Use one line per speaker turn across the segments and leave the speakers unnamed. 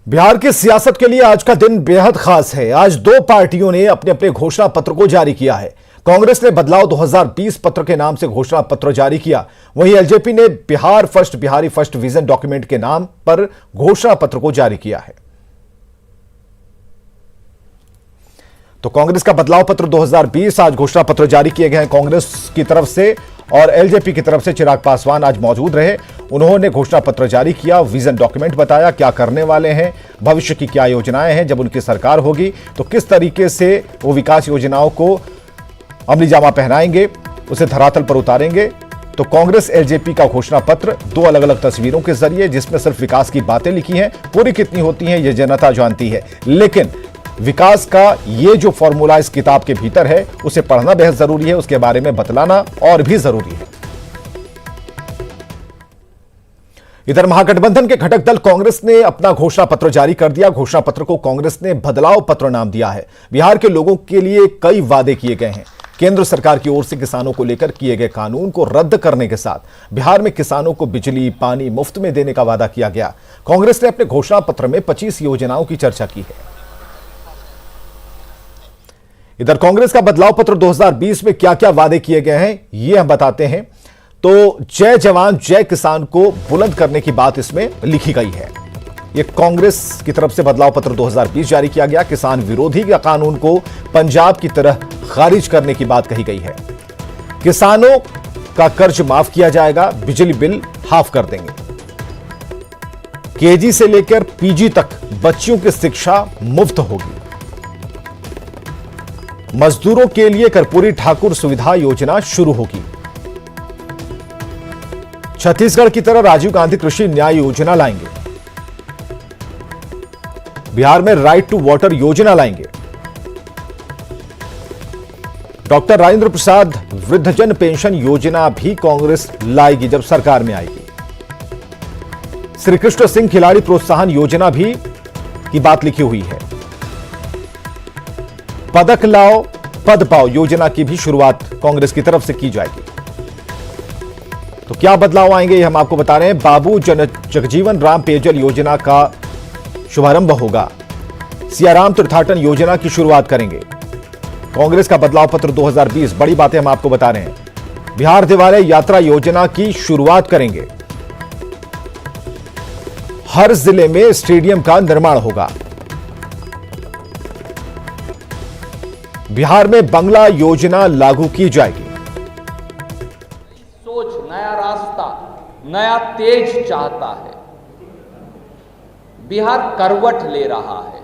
बिहार की सियासत के लिए आज का दिन बेहद खास है। आज दो पार्टियों ने अपने अपने घोषणा पत्र को जारी किया है। कांग्रेस ने बदलाव 2020 पत्र के नाम से घोषणा पत्र जारी किया, वहीं एलजेपी ने Bihar first Bihari first vision document के नाम पर घोषणा पत्र को जारी किया है। तो कांग्रेस का बदलाव पत्र 2020 आज घोषणा पत्र जारी किए गए हैं कांग्रेस की तरफ से, और एलजेपी की तरफ से चिराग पासवान आज मौजूद रहे। उन्होंने घोषणा पत्र जारी किया, विजन डॉक्यूमेंट बताया क्या करने वाले हैं, भविष्य की क्या योजनाएं हैं, जब उनकी सरकार होगी तो किस तरीके से वो विकास योजनाओं को अमली जामा पहनाएंगे, उसे धरातल पर उतारेंगे। तो कांग्रेस एलजेपी का घोषणा पत्र दो अलग अलग तस्वीरों के जरिए, जिसमें सिर्फ विकास की बातें लिखी हैं, पूरी कितनी होती हैं ये जनता जानती है, लेकिन विकास का ये जो फॉर्मूला इस किताब के भीतर है उसे पढ़ना बेहद जरूरी है, उसके बारे में बतलाना और भी जरूरी है। इधर महागठबंधन के घटक दल कांग्रेस ने अपना घोषणा पत्र जारी कर दिया। घोषणा पत्र को कांग्रेस ने बदलाव पत्र नाम दिया है। बिहार के लोगों के लिए कई वादे किए गए हैं। केंद्र सरकार की ओर से किसानों को लेकर किए गए कानून को रद्द करने के साथ बिहार में किसानों को बिजली पानी मुफ्त में देने का वादा किया गया। कांग्रेस ने अपने घोषणा पत्र में 25 योजनाओं की चर्चा की है। इधर कांग्रेस का बदलाव पत्र 2020 में क्या क्या वादे किए गए हैं ये हम बताते हैं। तो जय जवान जय किसान को बुलंद करने की बात इसमें लिखी गई है। यह कांग्रेस की तरफ से बदलाव पत्र 2020 जारी किया गया। किसान विरोधी कानून को पंजाब की तरह खारिज करने की बात कही गई है। किसानों का कर्ज माफ किया जाएगा, बिजली बिल हाफ कर देंगे। केजी से लेकर पीजी तक बच्चियों की शिक्षा मुफ्त होगी। मजदूरों के लिए कर्पूरी ठाकुर सुविधा योजना शुरू होगी। छत्तीसगढ़ की तरह राजीव गांधी कृषि न्याय योजना लाएंगे। बिहार में राइट टू वाटर योजना लाएंगे। डॉक्टर राजेंद्र प्रसाद वृद्धजन पेंशन योजना भी कांग्रेस लाएगी जब सरकार में आएगी। श्री कृष्ण सिंह खिलाड़ी प्रोत्साहन योजना भी की बात लिखी हुई है। पदक लाओ पद पाओ योजना की भी शुरुआत कांग्रेस की तरफ से की जाएगी। तो क्या बदलाव आएंगे ये हम आपको बता रहे हैं। बाबू जगजीवन राम पेयजल योजना का शुभारंभ होगा। सियाराम तीर्थाटन योजना की शुरुआत करेंगे। कांग्रेस का बदलाव पत्र 2020 बड़ी बातें हम आपको बता रहे हैं। बिहार दिवालय यात्रा योजना की शुरुआत करेंगे। हर जिले में स्टेडियम का निर्माण होगा। बिहार में बंगला योजना लागू की जाएगी।
सोच, नया रास्ता, नया तेज चाहता है। बिहार करवट ले रहा है,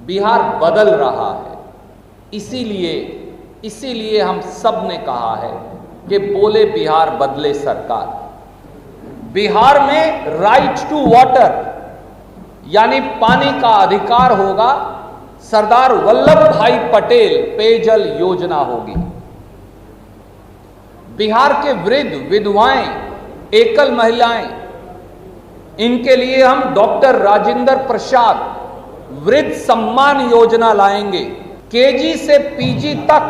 बिहार बदल रहा है। इसीलिए हम सब ने कहा है कि बोले बिहार बदले सरकार। बिहार में राइट टू वाटर यानी पानी का अधिकार होगा। सरदार वल्लभ भाई पटेल पेयजल योजना होगी। बिहार के वृद्ध विधवाएं, एकल महिलाएं, इनके लिए हम डॉक्टर राजेंद्र प्रसाद वृद्ध सम्मान योजना लाएंगे। केजी से पीजी तक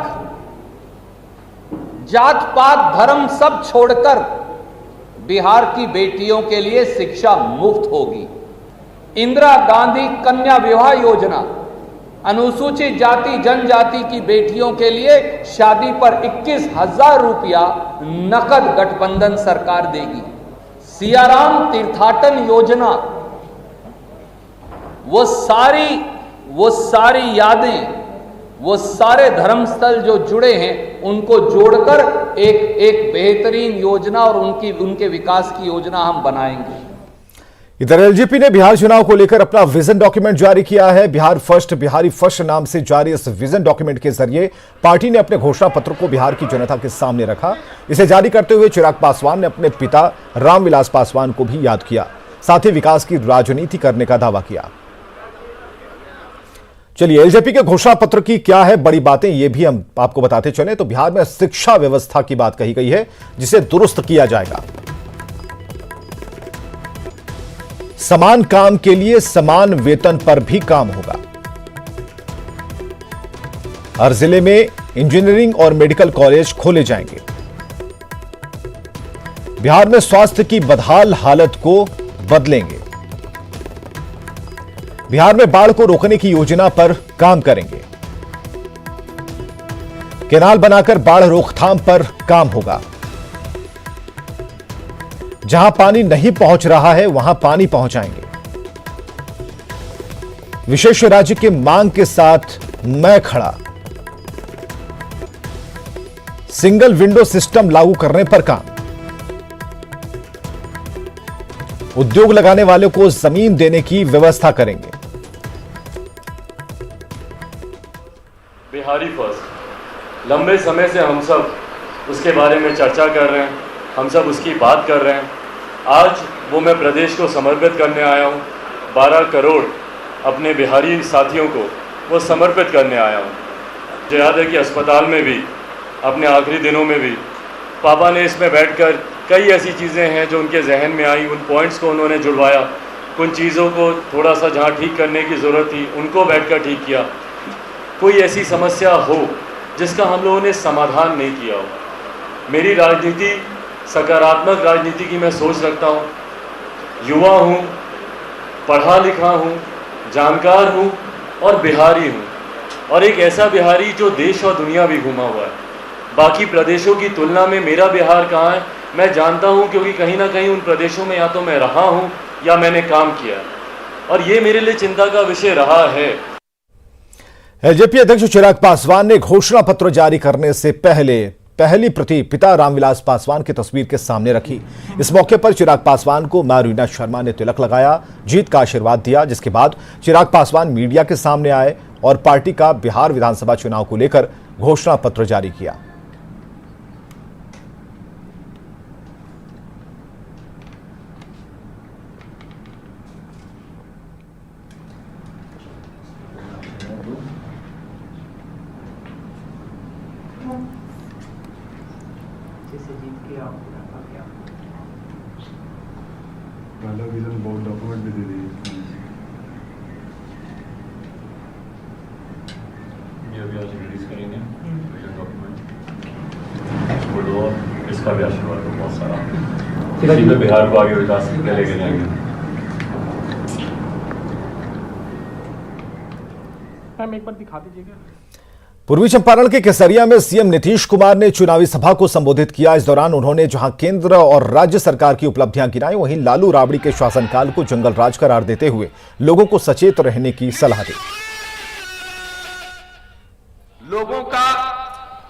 जात पात धर्म सब छोड़कर बिहार की बेटियों के लिए शिक्षा मुफ्त होगी। इंदिरा गांधी कन्या विवाह योजना, अनुसूचित जाति जनजाति की बेटियों के लिए शादी पर 21,000 रुपया नकद गठबंधन सरकार देगी। सियाराम तीर्थाटन योजना, वो सारी यादें, वो सारे धर्मस्थल जो जुड़े हैं उनको जोड़कर एक बेहतरीन योजना और उनके विकास की योजना हम बनाएंगे।
इधर एलजेपी ने बिहार चुनाव को लेकर अपना विजन डॉक्यूमेंट जारी किया है। बिहार फर्स्ट बिहारी फर्स्ट नाम से जारी इस विजन डॉक्यूमेंट के जरिए पार्टी ने अपने घोषणा पत्र को बिहार की जनता के सामने रखा। इसे जारी करते हुए चिराग पासवान ने अपने पिता रामविलास पासवान को भी याद किया, साथ ही विकास की राजनीति करने का दावा किया। चलिए एलजेपी के घोषणा पत्र की क्या है बड़ी बातें ये भी हम आपको बताते चले। तो बिहार में शिक्षा व्यवस्था की बात कही गई है, जिसे दुरुस्त किया जाएगा। समान काम के लिए समान वेतन पर भी काम होगा। हर जिले में इंजीनियरिंग और मेडिकल कॉलेज खोले जाएंगे। बिहार में स्वास्थ्य की बदहाल हालत को बदलेंगे। बिहार में बाढ़ को रोकने की योजना पर काम करेंगे। केनाल बनाकर बाढ़ रोकथाम पर काम होगा। जहां पानी नहीं पहुंच रहा है वहां पानी पहुंचाएंगे। विशेष राज्य की मांग के साथ मैं खड़ा। सिंगल विंडो सिस्टम लागू करने पर काम। उद्योग लगाने वालों को जमीन देने की व्यवस्था करेंगे।
बिहारी फर्स्ट, लंबे समय से हम सब उसके बारे में चर्चा कर रहे हैं, हम सब उसकी बात कर रहे हैं। आज वो मैं प्रदेश को समर्पित करने आया हूँ। 12 करोड़ अपने बिहारी साथियों को वो समर्पित करने आया हूँ। मुझे याद है कि अस्पताल में भी अपने आखिरी दिनों में भी पापा ने इसमें बैठकर कई ऐसी चीज़ें हैं जो उनके जहन में आई, उन पॉइंट्स को उन्होंने जुड़वाया, उन चीज़ों को थोड़ा सा जहाँ ठीक करने की ज़रूरत थी उनको बैठकर ठीक किया। कोई ऐसी समस्या हो जिसका हम लोगों ने समाधान नहीं किया हो। मेरी राजनीति सकारात्मक राजनीति की मैं सोच रखता हूँ। युवा हूँ, पढ़ा लिखा हूँ, जानकार हूँ और बिहारी हूँ, और एक ऐसा बिहारी जो देश और दुनिया भी घूमा हुआ है। बाकी प्रदेशों की तुलना में मेरा बिहार कहाँ है मैं जानता हूँ, क्योंकि कहीं ना कहीं उन प्रदेशों में या तो मैं रहा हूँ या मैंने काम किया, और ये मेरे लिए चिंता का विषय रहा है।
एलजेपी अध्यक्ष चिराग पासवान ने घोषणा पत्र जारी करने से पहले पहली प्रति पिता रामविलास पासवान की तस्वीर के सामने रखी। इस मौके पर चिराग पासवान को मां रीना शर्मा ने तिलक लगाया, जीत का आशीर्वाद दिया, जिसके बाद चिराग पासवान मीडिया के सामने आए और पार्टी का बिहार विधानसभा चुनाव को लेकर घोषणा पत्र जारी किया।
पहला विजन बोर्ड डॉक्यूमेंट भी दे दिए।
ये अभी आज रिलीज करेंगे विजन डॉक्यूमेंट, और इसका भी आशीर्वाद हो बहुत सारा। इसी में बिहार को आगे विकास के लेके जाएंगे।
मैम एक बार दिखा दीजिएगा।
पूर्वी चंपारण के केसरिया में सीएम नीतीश कुमार ने चुनावी सभा को संबोधित किया। इस दौरान उन्होंने जहां केंद्र और राज्य सरकार की उपलब्धियां गिनाई, वहीं लालू राबड़ी के शासनकाल को जंगल राज करार देते हुए लोगों को सचेत रहने की सलाह दी।
लोगों का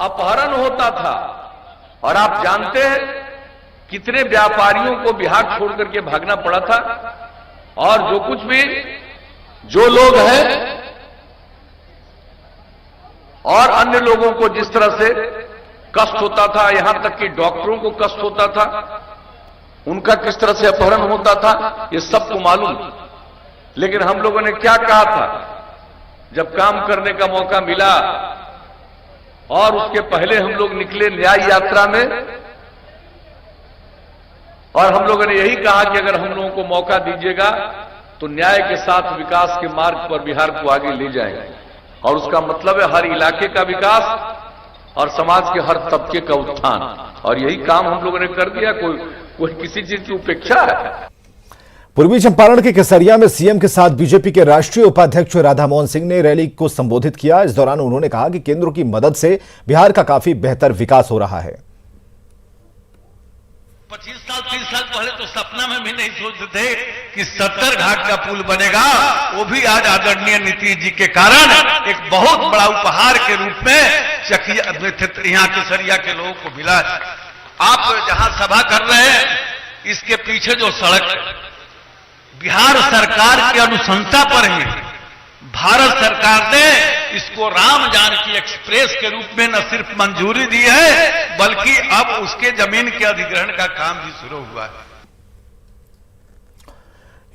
अपहरण होता था, और आप जानते हैं कितने व्यापारियों को बिहार छोड़ करके भागना पड़ा था, और जो कुछ भी जो लोग हैं और अन्य लोगों को जिस तरह से कष्ट होता था, यहां तक कि डॉक्टरों को कष्ट होता था, उनका किस तरह से अपहरण होता था, ये सबको मालूम। लेकिन हम लोगों ने क्या कहा था जब काम करने का मौका मिला, और उसके पहले हम लोग निकले न्याय यात्रा में, और हम लोगों ने यही कहा कि अगर हम लोगों को मौका दीजिएगा तो न्याय के साथ विकास के मार्ग पर बिहार को आगे ले जाएंगे। और उसका मतलब है हर इलाके का विकास और समाज के हर तबके का उत्थान, और यही काम हम लोगों ने कर दिया। कोई किसी चीज की उपेक्षा है?
पूर्वी चंपारण के केसरिया में सीएम के साथ बीजेपी के राष्ट्रीय उपाध्यक्ष राधा मोहन सिंह ने रैली को संबोधित किया। इस दौरान उन्होंने कहा कि केंद्र की मदद से बिहार का काफी बेहतर विकास हो रहा है।
25 साल 30 साल पहले तो सपना में भी नहीं सोचते थे कि 70 घाट का पुल बनेगा, वो भी आज आदरणीय नीतीश जी के कारण एक बहुत बड़ा उपहार के रूप में यहाँ केसरिया के लोगों को मिला। आप जहां सभा कर रहे हैं, इसके पीछे जो सड़क बिहार सरकार की अनुशंसा पर ही भारत सरकार ने इसको राम जानकी एक्सप्रेस के रूप में न सिर्फ मंजूरी दी है, बल्कि अब उसके जमीन के अधिग्रहण का काम भी शुरू हुआ है।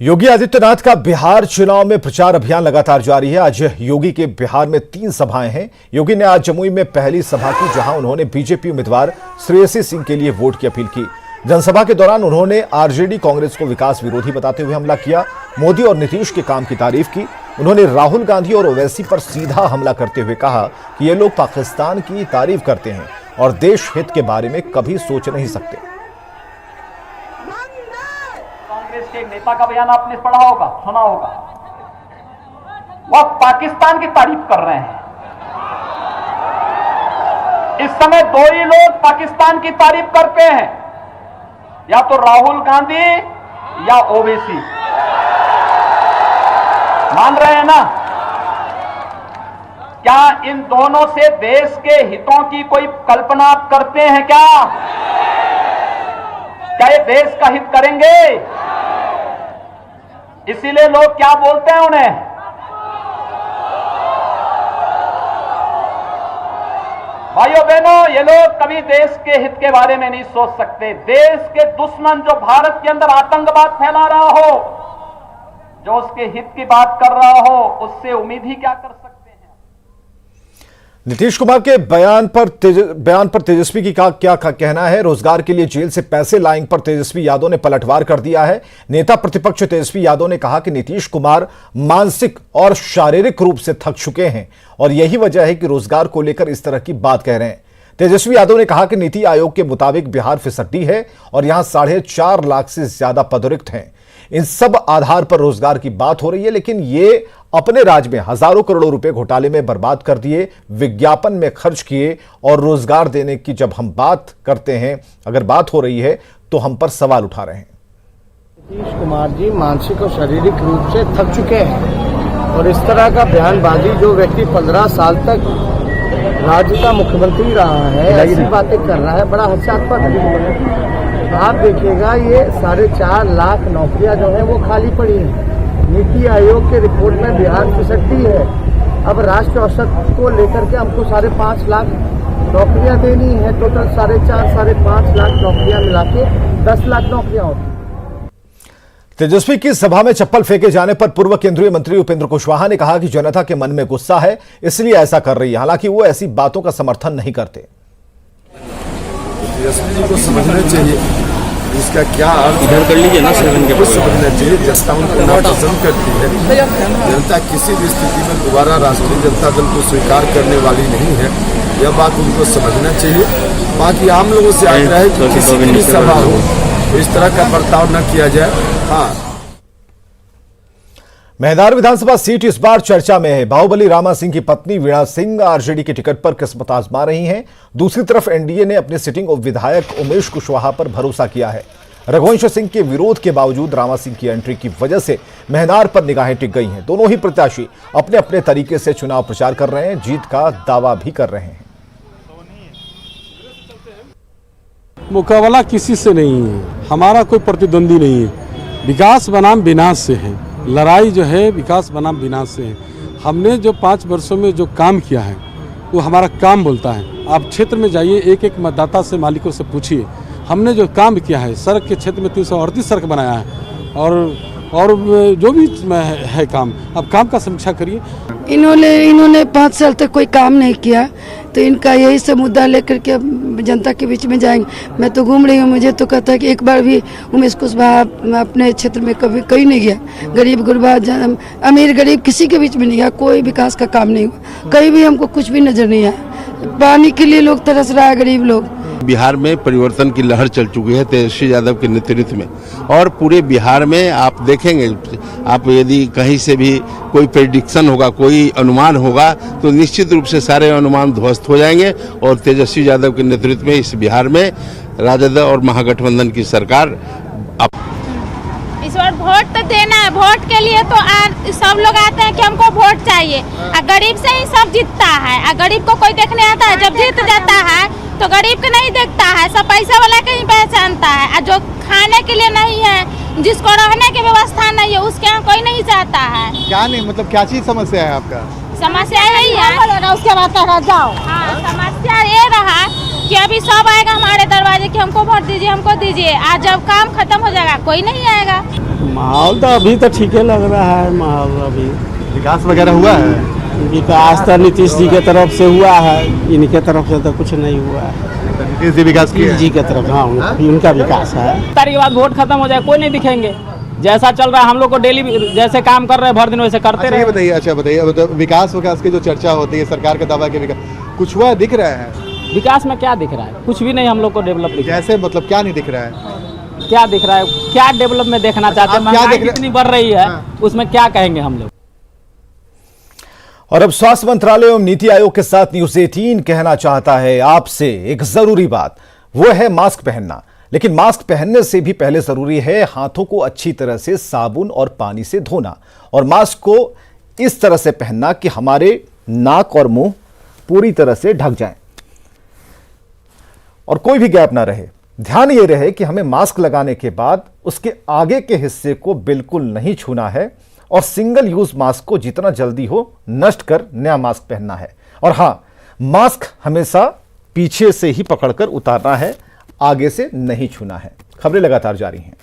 योगी आदित्यनाथ का बिहार चुनाव में प्रचार अभियान लगातार जारी है। आज योगी के बिहार में 3 सभाएं हैं। योगी ने आज जमुई में पहली सभा की, जहां उन्होंने बीजेपी उम्मीदवार श्रेयसी सिंह के लिए वोट की अपील की। जनसभा के दौरान उन्होंने आरजेडी कांग्रेस को विकास विरोधी बताते हुए हमला किया। मोदी और नीतीश के काम की तारीफ की। उन्होंने राहुल गांधी और ओवैसी पर सीधा हमला करते हुए कहा कि ये लोग पाकिस्तान की तारीफ करते हैं और देश हित के बारे में कभी सोच नहीं सकते।
कांग्रेस के एक नेता का बयान आपने पढ़ा होगा, सुना होगा।
वह पाकिस्तान की तारीफ कर रहे हैं। इस समय दो ही लोग पाकिस्तान की तारीफ करते हैं, या तो राहुल गांधी या ओवैसी। मान रहे हैं ना? क्या इन दोनों से देश के हितों की कोई कल्पना आप करते हैं क्या? क्या ये देश का हित करेंगे? इसीलिए लोग क्या बोलते हैं उन्हें? भाइयों बहनों, ये लोग कभी देश के हित के बारे में नहीं सोच सकते। देश के दुश्मन जो भारत के अंदर आतंकवाद फैला रहा हो, जो उसके हित की बात कर रहा हो, उससे उम्मीद ही क्या कर सकते हैं।
नीतीश कुमार के बयान पर तेजस्वी की क्या कहना है? रोजगार के लिए जेल से पैसे लाइंग पर तेजस्वी यादव ने पलटवार कर दिया है। नेता प्रतिपक्ष तेजस्वी यादव ने कहा कि नीतीश कुमार मानसिक और शारीरिक रूप से थक चुके हैं और यही वजह है कि रोजगार को लेकर इस तरह की बात कह रहे हैं। तेजस्वी यादव ने कहा कि नीति आयोग के मुताबिक बिहार फिसड्डी है और यहां 4.5 लाख से ज्यादा पद रिक्त हैं। इन सब आधार पर रोजगार की बात हो रही है, लेकिन ये अपने राज्य में हजारों करोड़ों रुपए घोटाले में बर्बाद कर दिए, विज्ञापन में खर्च किए और रोजगार देने की जब हम बात करते हैं, अगर बात हो रही है तो हम पर सवाल उठा रहे हैं।
नीतीश कुमार जी मानसिक और शारीरिक रूप से थक चुके हैं और इस तरह का बयानबाजी, जो व्यक्ति 15 साल तक राज्य का मुख्यमंत्री रहा है, ऐसी बातें कर रहा है, बड़ा हास्यास्पद है। आप देखिएगा, ये 4.5 लाख नौकरियां जो है वो खाली पड़ी हैं। नीति आयोग के रिपोर्ट में बिहार फिसड्डी है। अब राष्ट्रीय औसत को लेकर के हमको 5.5 लाख नौकरियां देनी है। टोटल 4.5 लाख नौकरियां मिला के 10 लाख नौकरियां होती।
तेजस्वी की सभा में चप्पल फेंके जाने पर पूर्व केंद्रीय मंत्री उपेंद्र कुशवाहा ने कहा कि जनता के मन में गुस्सा है, इसलिए ऐसा कर रही है। हालांकि वो ऐसी बातों का समर्थन नहीं करते।
तेजस्वी जी को समझना चाहिए इसका क्या अर्थ
इधर कर लीजिए ना, सेवन के
कुछ समझना चाहिए। जनता उनको बहुत पसंद करती है। जनता किसी भी स्थिति में दोबारा राष्ट्रीय जनता दल को स्वीकार करने वाली नहीं है, यह बात उनको समझना चाहिए। बाकी आम लोगों से आग्रह है कि किसी की भी सभा हो इस तरह का बर्ताव न किया जाए। हाँ,
मेहदार विधानसभा सीट इस बार चर्चा में है। बाहुबली रामा सिंह की पत्नी वीणा सिंह आरजेडी के टिकट पर किस्मत आजमा रही हैं। दूसरी तरफ एनडीए ने अपने सिटिंग विधायक उमेश कुशवाहा पर भरोसा किया है। रघुवंश सिंह के विरोध के बावजूद रामा सिंह की एंट्री की वजह से मेहदार पर निगाहें टिक गई हैं। दोनों ही प्रत्याशी अपने अपने तरीके से चुनाव प्रचार कर रहे हैं, जीत का दावा भी कर रहे हैं।
मुकाबला किसी से नहीं है, हमारा कोई प्रतिद्वंदी नहीं है। विकास बनाम विनाश से है, लड़ाई जो है विकास बनाम विनाश से है। हमने जो 5 वर्षों में जो काम किया है वो हमारा काम बोलता है। आप क्षेत्र में जाइए, एक एक मतदाता से, मालिकों से पूछिए, हमने जो काम किया है। सड़क के क्षेत्र में 338 सड़क बनाया है और जो भी है काम, अब काम का समीक्षा करिए।
इन्होंने 5 साल तक कोई काम नहीं किया, तो इनका यही सब मुद्दा लेकर के जनता के बीच में जाएंगे। मैं तो घूम रही हूँ, मुझे तो कहता है कि एक बार भी उमेश कुशवाहा अपने क्षेत्र में कहीं नहीं गया। गरीब गुरबा, अमीर गरीब किसी के बीच में नहीं गया, कोई विकास का काम नहीं हुआ, कहीं भी हमको कुछ भी नजर नहीं आया। पानी के लिए लोग तरस रहा है, गरीब लोग।
बिहार में परिवर्तन की लहर चल चुकी है तेजस्वी यादव के नेतृत्व में, और पूरे बिहार में आप देखेंगे, आप यदि कहीं से भी कोई प्रेडिक्शन होगा, कोई अनुमान होगा, तो निश्चित रूप से सारे अनुमान ध्वस्त हो जाएंगे और तेजस्वी यादव के नेतृत्व में इस बिहार में राजद और महागठबंधन की सरकार।
इस बार वोट तो देना है, वोट के लिए तो सब लोग आते हैं कि हमको वोट चाहिए। गरीब से ही सब जीतता है, गरीब को कोई देखने आता है। जब जीत जाता है तो गरीब को नहीं देखता है, सब पैसा वाला के ही पहचानता है। जो खाने के लिए नहीं है, जिसको रहने की व्यवस्था नहीं है, उसके यहाँ कोई नहीं चाहता है।
क्या नहीं, मतलब क्या चीज समस्या है आपका?
समस्या यही है, उसके बाद जाओ। हाँ, समस्या ये रहा कि अभी सब आएगा हमारे दरवाजे कि हमको वोट दीजिए, हमको दीजिए। आज जब काम खत्म हो जाएगा कोई नहीं आएगा।
माहौल तो अभी तो ठीक है लग रहा है। माहौल अभी
विकास वगैरह हुआ है?
विकास तो नीतीश जी के तरफ से हुआ है, इनके तरफ से तो कुछ नहीं हुआ है।
नीतीश जी विकास किया
जी के तरफ, हाँ, उनका विकास है।
तारीख के बाद वोट खत्म हो जाए कोई नहीं दिखेंगे। जैसा चल रहा है हम लोग को डेली जैसे काम कर रहे हैं भर दिन वैसे करते रहे।
बताइए, अच्छा बताइए, विकास की जो चर्चा होती है, सरकार का दावा के विकास कुछ हुआ दिख रहा है?
विकास में क्या दिख रहा है? कुछ भी नहीं हम लोग को डेवलप दिख रहा है।
जैसे मतलब क्या नहीं दिख रहा है?
क्या दिख रहा है? क्या डेवलप में देखना चाहते हैं? महंगाई कितनी बढ़ रही है, उसमें क्या कहेंगे हम लोग?
और अब स्वास्थ्य मंत्रालय एवं नीति आयोग के साथ न्यूज 18 कहना चाहता है आपसे एक जरूरी बात, वो है मास्क पहनना। लेकिन मास्क पहनने से भी पहले जरूरी है हाथों को अच्छी तरह से साबुन और पानी से धोना, और मास्क को इस तरह से पहनना कि हमारे नाक और मुंह पूरी तरह से ढक जाएं और कोई भी गैप ना रहे। ध्यान ये रहे कि हमें मास्क लगाने के बाद उसके आगे के हिस्से को बिल्कुल नहीं छूना है और सिंगल यूज मास्क को जितना जल्दी हो नष्ट कर नया मास्क पहनना है। और हां, मास्क हमेशा पीछे से ही पकड़कर उतारना है, आगे से नहीं छूना है। खबरें लगातार जारी हैं।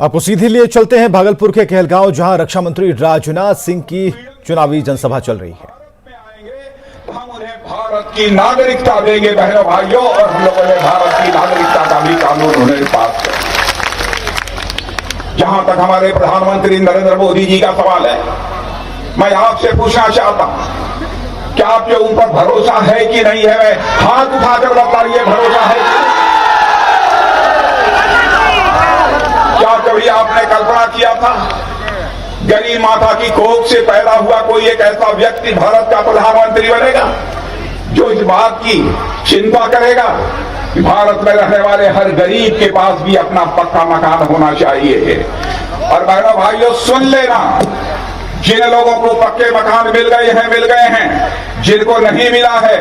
आपको सीधे लिए चलते हैं भागलपुर के कहलगांव, जहां रक्षा मंत्री राजनाथ सिंह की चुनावी जनसभा चल रही है।
हम उन्हें भारत की नागरिकता देंगे बहनों भाइयों, और हम लोगों ने भारत की नागरिकता का भी कानून उन्हें पास किया। जहां तक हमारे प्रधानमंत्री नरेंद्र मोदी जी का सवाल है, मैं आपसे पूछना चाहता हूं, क्या आपके ऊपर भरोसा है कि नहीं है? हाथ उठाकर बताइए, भरोसा है? क्या कभी आपने कल्पना किया था गरीब माता की कोख से पैदा हुआ कोई एक ऐसा व्यक्ति भारत का प्रधानमंत्री बनेगा जो इस बात की चिंता करेगा कि भारत में रहने वाले हर गरीब के पास भी अपना पक्का मकान होना चाहिए? और बहनों भाइयों, सुन लेना, जिन लोगों को पक्के मकान मिल गए हैं, जिनको नहीं मिला है,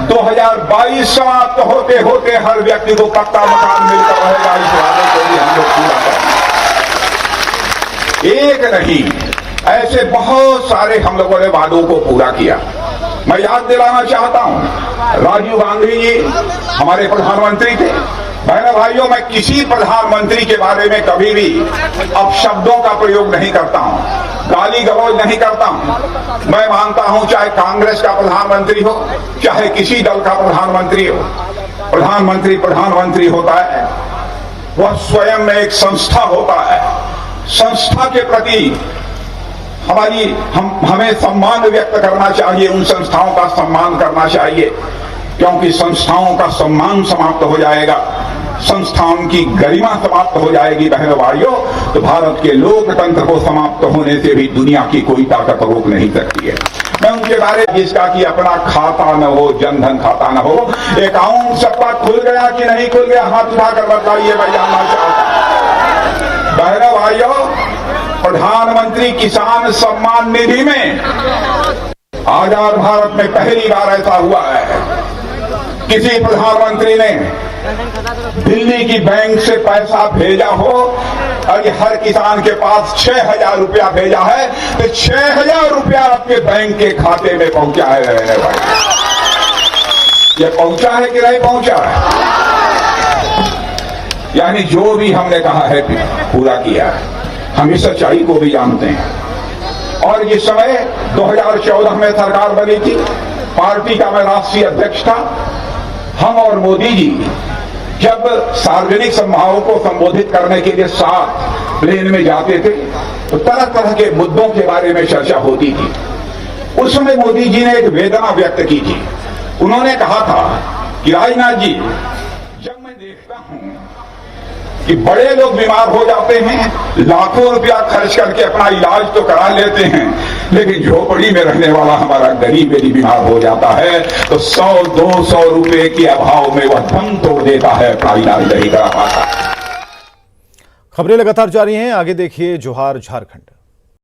2022 समाप्त होते होते हर व्यक्ति को पक्का मकान मिलता रहेगा। इस वादे को भी हम लोग पूरा करेंगे। एक नहीं, ऐसे बहुत सारे हम लोगों ने वादों को पूरा किया। मैं याद दिलाना चाहता हूं, राजीव गांधी जी हमारे प्रधानमंत्री थे। बहनों भाइयों, मैं किसी प्रधानमंत्री के बारे में कभी भी अपशब्दों का प्रयोग नहीं करता हूं, गाली गलौज नहीं करता हूं। मैं मानता हूं, चाहे कांग्रेस का प्रधानमंत्री हो, चाहे किसी दल का प्रधानमंत्री हो, प्रधानमंत्री होता है, वह स्वयं में एक संस्था होता है। संस्था के प्रति हमें सम्मान व्यक्त करना चाहिए, उन संस्थाओं का सम्मान करना चाहिए, क्योंकि संस्थाओं का सम्मान समाप्त हो जाएगा, संस्थाओं की गरिमा समाप्त हो जाएगी बहनों भाइयों, तो भारत के लोकतंत्र को समाप्त होने से भी दुनिया की कोई ताकत रोक नहीं सकती है। मैं उनके बारे में, जिसका कि अपना खाता न हो, जनधन खाता न हो, अकाउंट सबका खुल गया कि नहीं खुल गया, हाथ उठाकर बताइए, मैं जानना चाहता हूं। बहनों भाइयों, प्रधानमंत्री किसान सम्मान निधि में आजाद भारत में पहली बार ऐसा हुआ है, किसी प्रधानमंत्री ने दिल्ली की बैंक से पैसा भेजा हो और ये हर किसान के पास 6,000 रुपया भेजा है, तो 6,000 रुपया आपके बैंक के खाते में पहुंचा है। ये पहुंचा है कि नहीं पहुंचा है? यानी जो भी हमने कहा है पूरा किया है। हम इस सच्चाई को भी जानते हैं। और ये समय 2014 में सरकार बनी थी, पार्टी का मैं राष्ट्रीय अध्यक्ष था। हम और मोदी जी जब सार्वजनिक सभाओं को संबोधित करने के लिए साथ प्लेन में जाते थे, तो तरह तरह के मुद्दों के बारे में चर्चा होती थी। उस समय मोदी जी ने एक वेदना व्यक्त की थी। उन्होंने कहा था कि राजनाथ जी, जब मैं देखता हूं कि बड़े लोग बीमार हो जाते हैं, लाखों रुपया खर्च करके अपना इलाज तो करा लेते हैं, लेकिन झोपड़ी में रहने वाला हमारा गरीब यदि बीमार हो जाता है तो 100-200 रुपए के अभाव में वह दम तोड़ देता है, अपना इलाज नहीं करा पाता।
खबरें लगातार जारी हैं, आगे देखिए जोहार झारखंड।